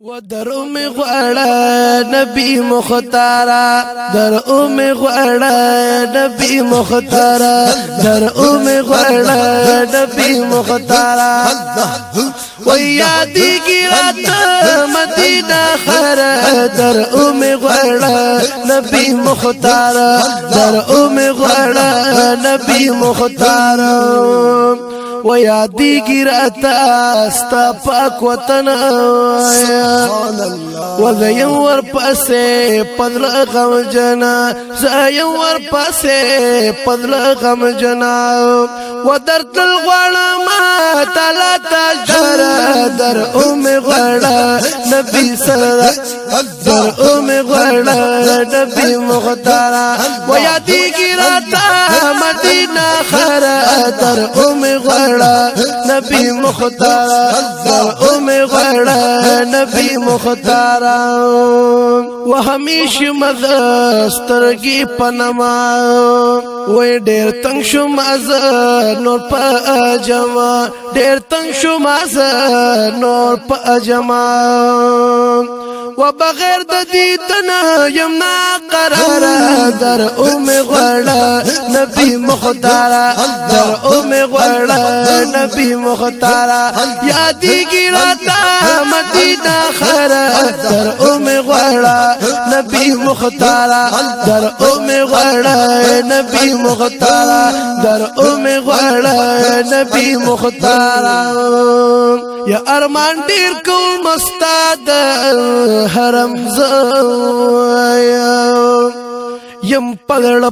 ودر غواړه نبی مختارا در غواړه نبی مختارا در غواړه نبی مختارا ويادي ګرات مدینه خر در غواړه نبی مختارا در غواړه نبی مختارا ويادي ګراتا ستا پاک وطن وزين ور پسه پدل غم جنا زين ور پسه پدل غم جنا ودرت الغلما تلا تجر در غړا نبي سره در غړا نبي مختارا ويادي ګراتا مدینه خر در غړا نبی مختارا در غړا نبی مختارا و همیشه مدسترګي پنما وې ډېر تنگ شوم از نور په جما ډېر تنگ شوم از نور په جما وبغیر د دیدنا یمنا قرار در غړا نبی مختارا در غړا نبی مختارا یادی ګراتا مدینه خر در غړا نبی مختارا در غړا نبی مختارا در غړا نبی مختارا یا ارمان ډیر کو مستاد حرم زایا یم پلړ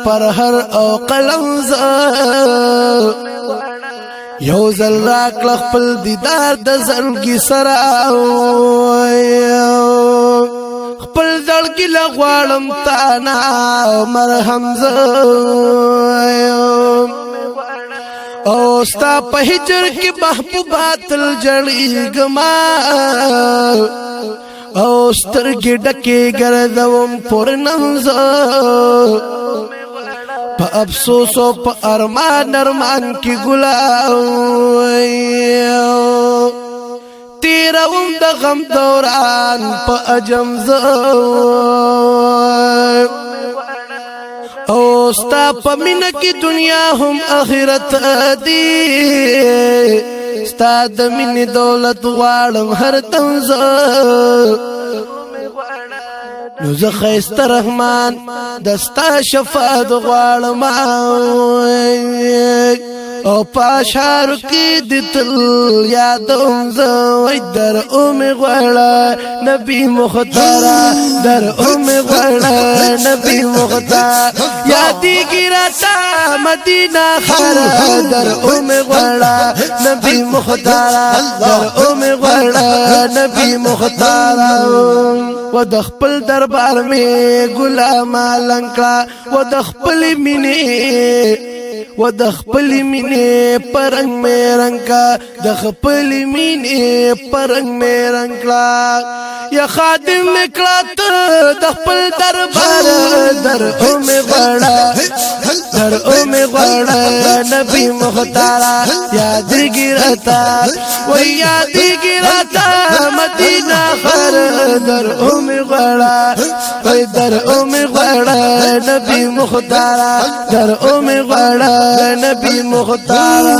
پر هر او قلم ز یو زل راکل خپل دیدار د زړګي سره خپل زړګي لغواړم تانا مرهم ز او ستا په هجر کې محبوبات الجړی گما او سترګې ډکې ګرځوم پورنمز په افسوس او په ارمان کې ګلاو تیروم د غم دوران په اجمز او ستا په مینه کې دنیا هم آخرت دی ستا د مینې دولت غواړم هر تمز نو زه ښایسته رحمان دستا شفاعت غواړم او پاشارو کې د تل یادوم زه وای در غواړه نبی مختارا در غواړه نبی مختار یادی ګراتا مدینه خر در غواړه نبی مختارا در غواړه نبی مختارا و د خپل دربار می غلام لنکړه و د خپل مینې و د خپل مینې پرنګ مې رنگا د خپل مینې پرنګ مې رنگلا یا خادم نکړه ته د خپل دربار در غړا در غړا نبی مختارا یاد ګرتا و یاد ګرتا مدینه خر در غړا وای در غړا نبی مختارا در غړا نبی مختارا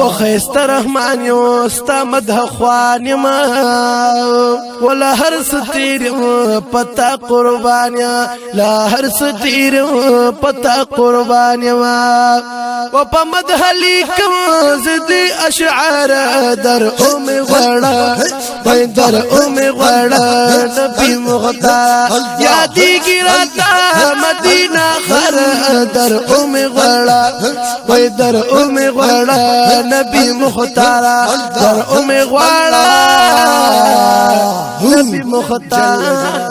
وخیست رحمان یو ستا مدح خوان ما ولا هر ستیر پتا قربانیا لا هر ستیر پتا قربانیا و په مدح لیکم زدی اشعار در غړا وای در غړا نبی مختارا یادی ګراتا مدینه خر در غړا وای در غړا نبی مختارا در غړا نبی مختارا